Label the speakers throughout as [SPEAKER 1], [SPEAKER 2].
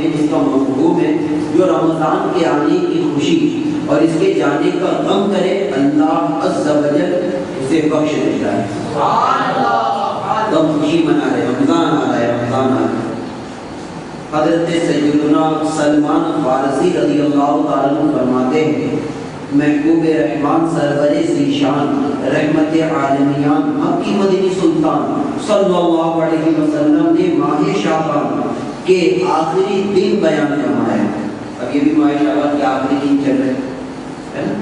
[SPEAKER 1] جس کا مفہوم ہے جو رمضان کے آنے کی خوشی اور اس کے جانے کا غم کرے اللہ عز و جل اسے بخش دیتا ہے. غم خوشی منا رہے رمضان آ رہا ہے رمضان آ رہا ہے. حضرت سیدنا سلمان فارسی رضی اللہ تعالیٰ عنہ فرماتے ہیں محبوب رحمان سرور ذیشان رحمت عالمیان مکی مدنی سلطان صلی اللہ علیہ وسلم نے ماہ شعبان کے آخری دن بیان فرمایا. اب یہ بھی ماہ شعبان کے آخری دن چل رہے ہیں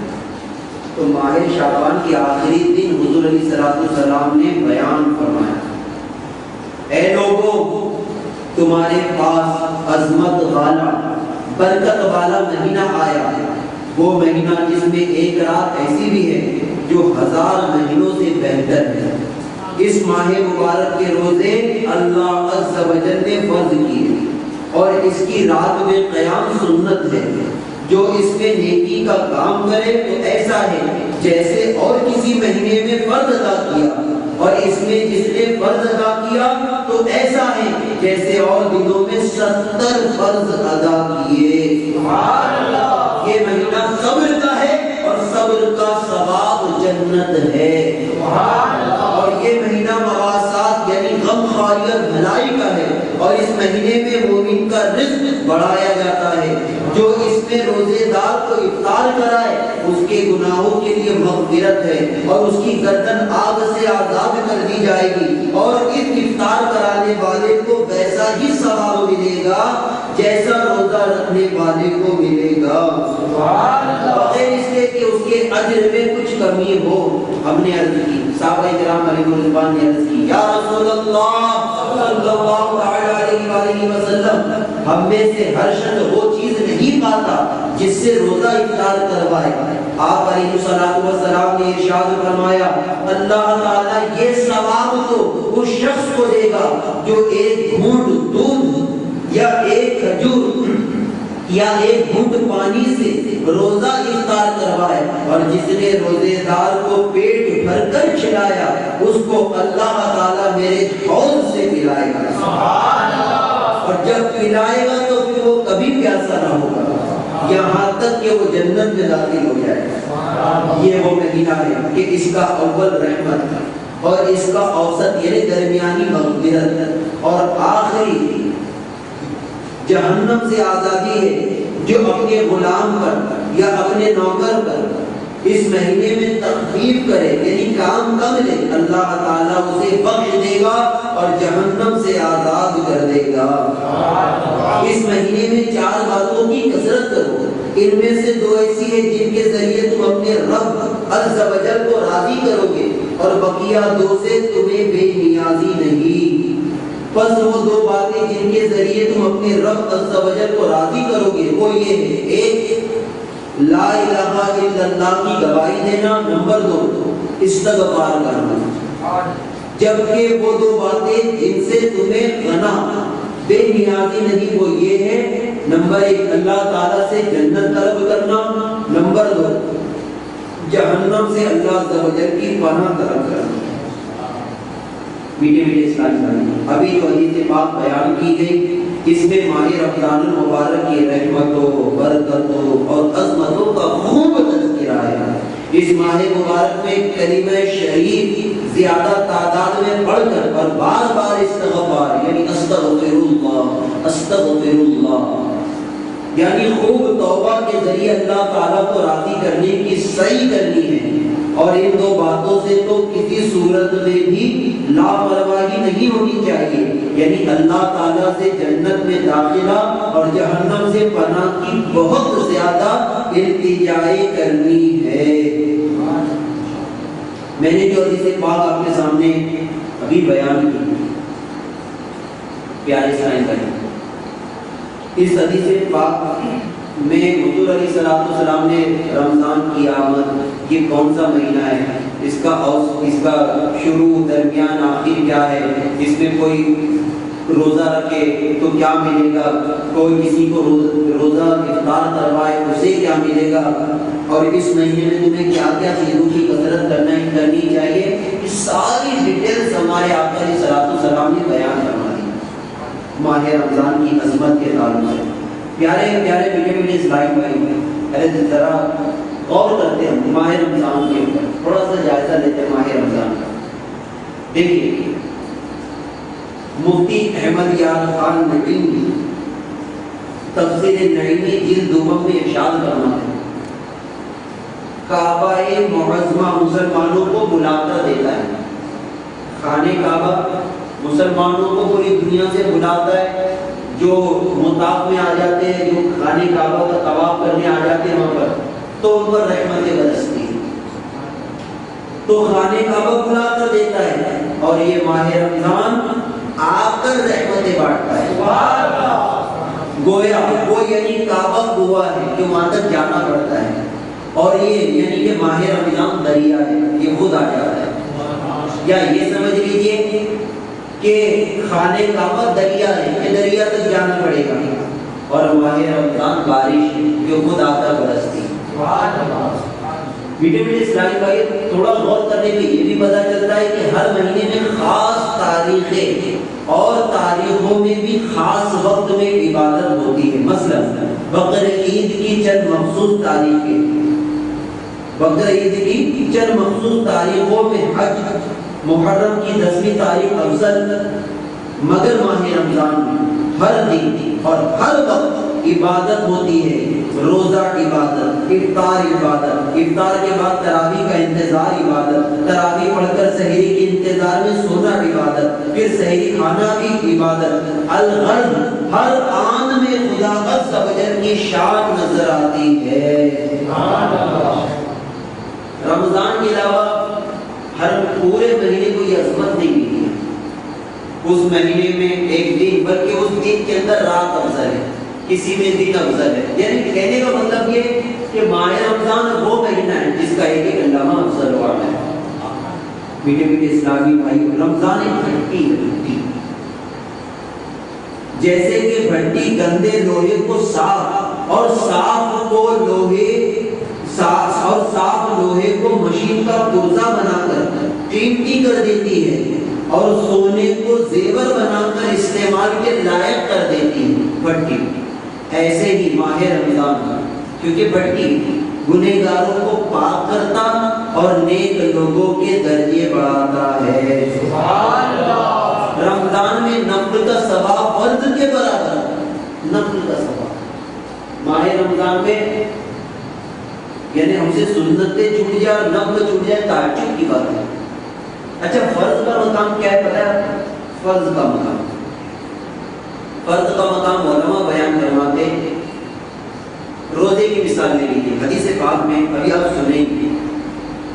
[SPEAKER 1] تو ماہ شعبان کے آخری دن حضور علیہ السلام نے بیان فرمایا اے لوگوں تمہارے پاس عظمت والا برکت والا مہینہ آیا ہے. وہ مہینہ جس میں ایک رات ایسی بھی ہے جو 1000 مہینوں سے بہتر ہے. اس ماہ مبارک کے روزے اللہ عز و جل نے فرض کیے اور اس کی رات میں قیام سنت ہے. جو اس میں نیکی کا کام کرے تو ایسا ہے جیسے اور کسی مہینے میں فرض ادا کیا اور اس میں جس نے فرض ادا کیا تو ایسا ہے جیسے اور دنوں میں 70 فرض ادا کیے. سبحان اللہ. یہ مہینہ صبر کا ہے اور صبر کا ثواب جنت ہے. سبحان اللہ. اور یہ مہینہ مواسات یعنی غم خواری اور بھلائی کا ہے اور اس مہینے میں مومن کا رزق بڑھایا جاتا ہے. جو اس میں روزے دار کو افطار کرائے اس کے گناہوں کے لیے مغفرت ہے اور اس کی گردن آگ سے آزاد کر دی جائے گی اور اس افطار کرانے والے کو ویسا ہی ثواب ملے گا جیسا روزہ رکھنے والے کو ملے گا. بغیر اس لیے کہ اس کے اجر میں کچھ کمی ہو. ہم نے عرض کی صحابہ کرام علیہ رضوان نے عرض کی یا رسول اللہ صلی اللہ علیہ وآلہ وسلم ہم میں سے ہر شخص وہ چیز نہیں پاتا جس سے روزہ افطار کروائے. آپ علیہ الصلوۃ والسلام نے ارشاد فرمایا اللہ تعالیٰ یہ ثواب تو اس شخص کو دے گا جو ایک گھونٹ دودھ یا ایک کھجور یا ایک گھونٹ پانی سے روزہ افطار کروائے اور جس نے روزے دار کو پیٹ بھر کر کھلایا اس کو اللہ تعالیٰ میرے حوض سے پلائے گا. سبحان اللہ. اور جب پلائے گا تو پھر وہ کبھی پیاسا نہ ہوگا یہاں تک کہ وہ جنت میں داخل ہو جائے گا. یہ وہ مہینہ ہے کہ اس کا اول رحمت اور اس کا اوسط یعنی درمیانی مغفرت اور آخری جہنم سے آزادی ہے. جو اپنے غلام پر یا اپنے نوکر پر اس مہینے میں تخفیف کرے یعنی کام کم لے اللہ تعالیٰ اسے بخش دے گا اور جہنم سے آزاد کر دے گا. اس مہینے میں 4 باتوں کی کثرت کرو. ان میں سے 2 ایسی ہیں جن کے ذریعے تم اپنے رب عز و جل کو راضی کرو گے اور بقیہ 2 سے تمہیں بے نیازی نہیں. بس وہ 2 باتیں جن کے ذریعے تم اپنے رب عز و جل کو راضی کرو گے وہ یہ ہے ایک لا الہ الا اللہ کی گواہی دینا. نمبر 2 استغفار کرنا. جبکہ وہ 2 باتیں جن سے تمہیں غنا بے نیازی نہیں وہ یہ ہے نمبر 1 اللہ تعالیٰ سے جنت طلب کرنا. نمبر 2 جہنم سے اللہ عز و جل کی پناہ طلب کرنا. میٹھے میٹھے اسلامی بھائی ابھی تو حدیث پاک بیان کی گئی. اس میں ماہ رمضان المبارک کی رحمتوں برکتوں اور عظمتوں کا خوب تذکرہ ہے. اس ماہ مبارک میں کلمہ شریف زیادہ تعداد میں پڑھ کر اور بار بار استغفار یعنی استغفر اللہ استغفر اللہ یعنی خوب توبہ کے ذریعے اللہ تعالیٰ کو راضی کرنے کی سعی کرنی ہے. اور ان 2 باتوں سے تو کسی صورت میں بھی لاپرواہی نہیں ہونی چاہیے یعنی اللہ تعالیٰ سے جنت میں داخلہ اور جہنم سے پناہ کی بہت زیادہ التجائے کرنی ہے. میں نے جو حدیث پاک آپ کے سامنے ابھی بیان کی پیارے اسلام بھائی اس حدیث پاک میں حضور علیہ السلام نے رمضان کی آمد یہ کون سا مہینہ ہے اس کا شروع درمیان آخر کیا ہے اس میں کوئی روزہ رکھے تو کیا ملے گا کوئی کسی کو روزہ افطار کروائے اسے کیا ملے گا اور اس مہینے میں تمہیں کیا کیا چیزوں کی کثرت کرنی چاہیے یہ ساری ڈیٹیلز ہمارے آقا علیہ السلام نے بیان کروا دی. ماہ رمضان کی عظمت کے تعلق سے پیارے پیارے میٹھے میٹھے اسلام بھائی، ارے ذرا غور کرتے ہیں ماہ رمضان کے اوپر، تھوڑا سا جائزہ لیتے ہیں ماہ رمضان کا۔ دیکھیے مفتی احمد یار خان نعیمی تفسیر نعیمی جلد دوم میں ارشاد فرماتے ہیں کعبہ معظمہ مسلمانوں کو بلا کر دیتا ہے، خانہ کعبہ مسلمانوں کو پوری دنیا سے بلاتا ہے، جو مطاف میں آ جاتے ہیں، جو خانہ کعبہ کا طواف کرنے آ جاتے ہیں وہاں پر، تو ان پر رحمتیں برستی ہیں، تو خانہ کعبہ بلا کر دیتا ہے، اور یہ ماہ رمضان آ کر رحمتیں بانٹتا ہے۔ گویا وہ یعنی کعبہ گوا ہے کہ وہاں تک جانا پڑتا ہے، اور یہ یعنی کہ ماہ رمضان دریا ہے، یہ خود آ جاتا ہے، یا یہ سمجھ لیجئے کہ خانہ کعبہ دریا ہے، یہ دریا تک جانا پڑے گا، اور ماہ رمضان بارش ہے جو خود آ کر برستی ہے۔ میٹھے میٹھے اسلامی بھائی، تھوڑا غور کرنے پہ یہ بھی پتا چلتا ہے کہ ہر مہینے میں خاص تاریخیں اور تاریخوں میں بھی خاص وقت میں عبادت ہوتی ہے۔ مثلا بقرعید کی چند مخصوص تاریخیں، بقرعید کی چند مخصوص تاریخوں میں حج، محرم کی 10ویں تاریخ افضل، مگر ماہ رمضان میں ہر دن اور ہر وقت عبادت ہوتی ہے۔ روزہ عبادت، افطار عبادت، افطار کے بعد تراویح کا انتظار عبادت، تراویح پڑھ کر سحری کے انتظار میں سونا عبادت، پھر سحری کھانا بھی عبادت۔ الغرض ہر آن میں خدا عز و جل کی شان نظر آتی ہے۔ رمضان کے علاوہ ہر پورے مہینے کو یہ عظمت نہیں ملی ہے، اس مہینے میں ایک دن بلکہ اس دن کے اندر رات افضل ہے، کسی میں دن افضل ہے، یعنی کہنے کا مطلب یہ کہ ماہ رمضان وہ مہینہ ہے جس کا ایک ایک علامہ افضل ہوا ہے۔ میٹھے میٹھے اسلامی بھائی، رمضان ایک بھٹی ہے، بھٹی جیسے کہ بھٹی گندے لوہے کو صاف اور صاف لوہے کو مشین کا پرزہ بنا کر قیمتی کر دیتی ہے، اور سونے کو زیور بنا کر استعمال کے لائق کر دیتی ہے بھٹی، ایسے ہی ماہ رمضان، کیونکہ بھٹی گنہگاروں کو پاک کرتا اور نیک لوگوں کے درجے بڑھاتا ہے۔ سبحان اللہ۔ رمضان میں نفل کا ثواب فرض کے برابر، نفل کا ثواب ماہ رمضان میں، یعنی ہم سے سنتیں چھوٹ جائے اور نفل چھوٹ جائے تعجب کی بات ہے۔ اچھا فرض کا مقام کیا ہے پتہ ہے؟ فرض کا مقام علماء بیان کرواتے ہیں۔ روزے کی مثال لے لیجیے، حدیث پاک میں ابھی آپ سنیں گے،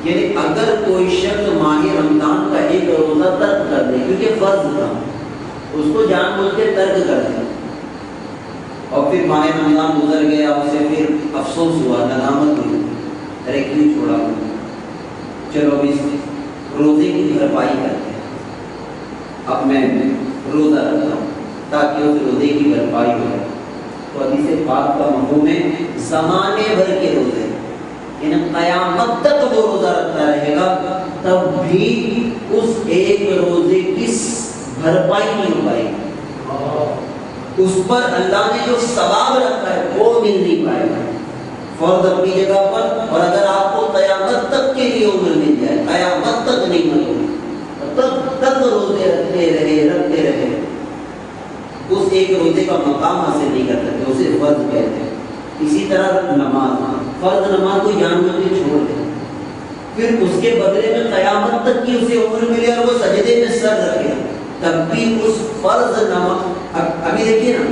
[SPEAKER 1] یعنی اگر کوئی شخص ماہ رمضان کا ایک روزہ ترک کر دے، کیونکہ فرض تھا، اس کو جان بوجھ کے ترک کر دے، اور پھر ماہ رمضان گزر گیا، اسے پھر افسوس ہوا، ندامت ہوئی، ارے کیوں چھوڑا، چلو اس روزے کی بھرپائی کرتے ہیں، اب میں روزہ رکھتا ہوں تاکہ اس روزے کی بھرپائی ہو جائے۔ تو حدیث پاک کا مفہوم ہے زمانے بھر کے روزے، یعنی قیامت تک وہ روزہ رکھتا رہے گا، تب بھی اس ایک روزے کی بھرپائی نہیں ہو پائے گی، اس پر اللہ نے جو ثواب رکھا ہے وہ مل نہیں پائے گا۔ فرض اپنی جگہ پر، اور اگر آپ کو قیامت تک کے لیے عمر مل جائے، قیامت تک نہیں ملے، تب تک روزے رکھتے رہے، اس ایک روزے کا مقام حاصل نہیں کر سکتے، اسے فرض کہتے ہیں۔ اسی طرح نماز، فرض نماز کو جان بوجھ کے چھوڑ دیں، پھر اس کے بدلے میں قیامت تک کی اسے عمر ملے اور وہ سجدے میں سر رکھے، تب بھی اس فرض نماز، ابھی دیکھیے نا،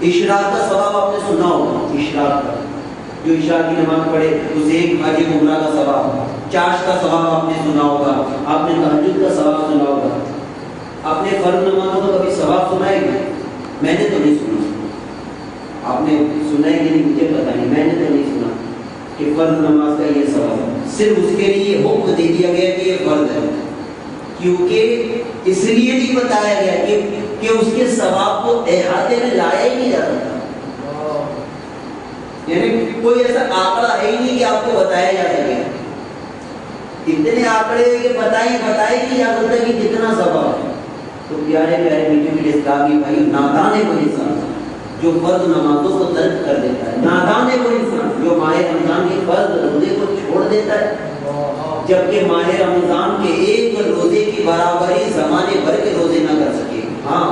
[SPEAKER 1] اشراق کا ثواب آپ نے سنا ہوگا، اشراق کا، جو عشاء کی نماز پڑھے اسے ایک حج عمرہ کا ثواب، چاش کا ثواب آپ نے سنا ہوگا، آپ نے تہجد کا ثواب سنا ہوگا، آپ نے فرض نمازوں کا کبھی ثواب سنا ہے کیا؟ میں نے تو نہیں سنا، آپ نے سنا ہے کہ نہیں مجھے پتا نہیں، میں نے تو نہیں سنا کہ فرض نماز کا یہ ثواب ہے۔ صرف اس کے لیے حکم دے دیا گیا کہ یہ فرض ہے، کیونکہ اس لیے نہیں بتایا گیا کہ اس کے ثواب کو احاطے میں لایا ہی نہیں جاتا تھا، یعنی کوئی ایسا آنکڑا ہے ہی نہیں کہ آپ کو بتایا جا سکے، اتنے آنکڑے کہ بتائی نہیں جا سکتا کہ کتنا ثواب ہے، تو پیارے پیارے میٹھے میٹھے اسلامی بھائی، نادان ہے وہ انسان جو فرض نمازوں کو ترک کر دیتا ہے، نادان ہے وہ انسان جو ماہ رمضان کے فرض روزے کو چھوڑ دیتا ہے، جبکہ ماہ رمضان کے ایک روزے کی برابری زمانے بھر کے روزے نہ کر سکے۔ ہاں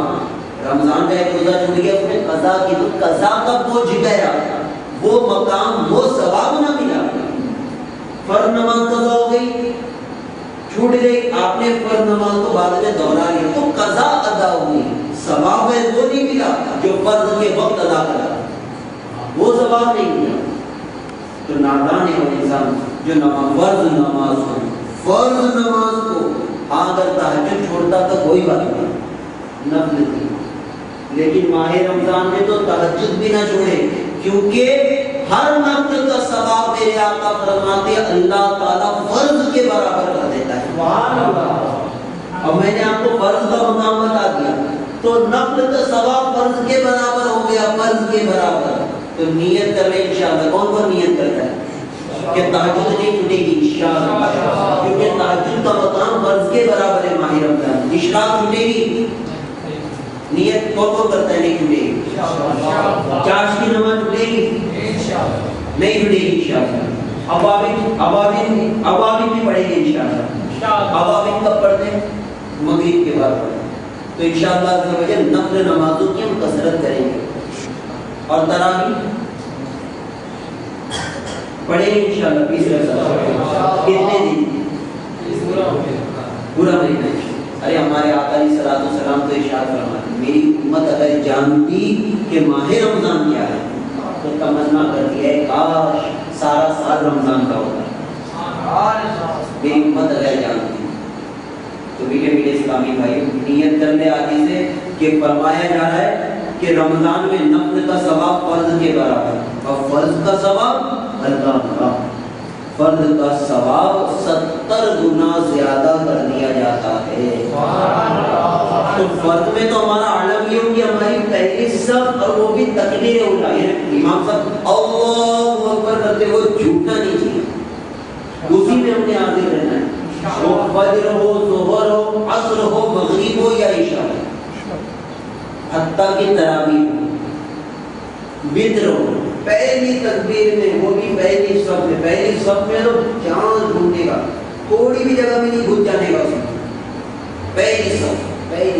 [SPEAKER 1] رمضان کا ایک روزہ چھوٹ گیا، اس میں قضا کی تو قضا کا بوجھ گیا، وہ مقام وہ ثواب نہ ملا۔ فرض نماز قضا ہو گئی، چھوٹ گئی، آپ نے فرض نماز کو بعد میں دوہرا لیا تو قضا ادا ہوئی، ثواب ہے وہ نہیں ملا جو فرض کے وقت ادا کرا، وہ ثواب نہیں ملا۔ تو نادان ہے وہ انسان جو فرض نماز کو اگر تہجد چھوڑتا تو کوئی بات نہیں، نفل تھی، لیکن ماہ رمضان میں تو تہجد بھی نہ چھوڑے، کیونکہ ہر نفل کا ثواب میرے آقا فرماتے ہیں اللہ تعالیٰ فرض کے برابر کر دیتا ہے۔ سبحان اللہ۔ اور میں نے آپ کو فرض کا مقام بتا دیا، تو نفل کا ثواب فرض کے برابر ہو گیا، فرض کے برابر۔ تو نیت کر لیں انشاءاللہ، کون کون نیت کرتا ہے کہ تہجد نہیں چھوٹے گی انشاءاللہ، کیونکہ تہجد کا مقام فرض کے برابر ہے ماہ رمضان۔ اشراق چھوٹے گی، نیت کون کون کرتا ہے نہیں چھوٹے گی؟ چاش کی نماز چھوٹے گی نہیں چھوٹے گی انشاءاللہ۔ ابابین بھی پڑھیں گے انشاءاللہ۔ ابابین کب پڑھتے ہیں؟ مغرب کے بعد پڑھتے ہیں۔ تو انشاءاللہ عز و جل نفل نمازوں کی ہم کثرت کریں گے، اور تراویح پڑھیں گے انشاءاللہ 20 رکعت۔ کتنے دن؟ پورا مہینہ۔ ارے ہمارے آقا علیہ الصلوۃ والسلام تو ارشاد فرماتے ہیں میری امت اگر جانتی کہ ماہ رمضان کیا ہے تو تمنا کرتی ہے کاش سارا سال رمضان کا ہوتا۔ میری امت اگر جانتی تو میٹھے میٹھے اسلامی بھائی نیت کر لے آدھی سے کہ فرمایا جا رہا ہے کہ رمضان میں نفل کا ثواب فرض کے برابر، اور فرض کا ثواب اللہ فرض کا ثواب 70 گنا زیادہ کر دیا جاتا ہے۔ تو فرض میں تو ہمارا عالم یہ ہو کہ ہماری پہلی صف، اور وہ بھی تکبیر اولیٰ، یعنی امام صاحب اللہ اکبر کرتے ہوئے جھوٹنا نہیں چاہیے، اسی میں ہم نے حاضر رہنا ہے، وہ فجر ہو، ظہر ہو، عصر ہو، مغرب ہو یا عشاء ہو، حتیٰ کہ تراویح ہو، وتر ہو، پہلی تکبیر میں، وہ بھی پہلی صف میں تو جان ڈھونڈے گا، تھوڑی بھی جگہ بھی نہیں گھس جانے گا اس میں۔ پہلی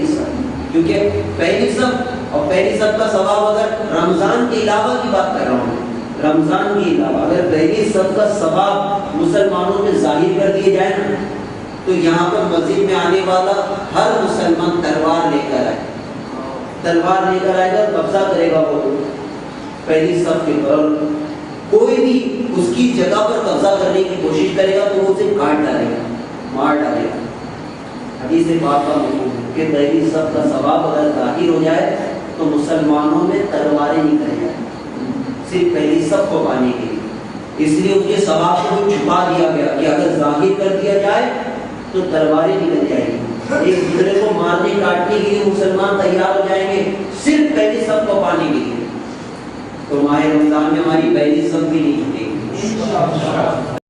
[SPEAKER 1] صف کیونکہ پہلی صف اور پہلی صف کا ثواب، اگر رمضان کے علاوہ کی بات کر رہا ہوں، رمضان کے علاوہ اگر پہلی صف کا ثواب مسلمانوں میں ظاہر کر دیا جائے نا، تو یہاں پر مسجد میں آنے والا ہر مسلمان تلوار لے کر آئے گا، قبضہ کرے گا وہ پہلی صف کے پر، کوئی بھی اس کی جگہ پر قبضہ کرنے کی کوشش کرے گا تو وہ اسے کاٹ ڈالے گا، مار ڈالے گا۔ حدیث پاک کا مفہوم ہے کہ پہلی صف کا ثواب اگر ظاہر ہو جائے تو مسلمانوں میں تلواریں نکل جائیں، صرف پہلی صف کو پانے کے لیے، اس لیے اس کے ثواب کو چھپا دیا گیا کہ اگر ظاہر کر دیا جائے تو تلواریں نکل جائیں گی، ایک دوسرے کو مارنے کاٹنے کے لیے مسلمان تیار ہو جائیں گے صرف پہلی صف کو پانے کے لیے۔ تو ماہ رمضان میں ہماری پہلی صف بھی نہیں چھوٹے گی۔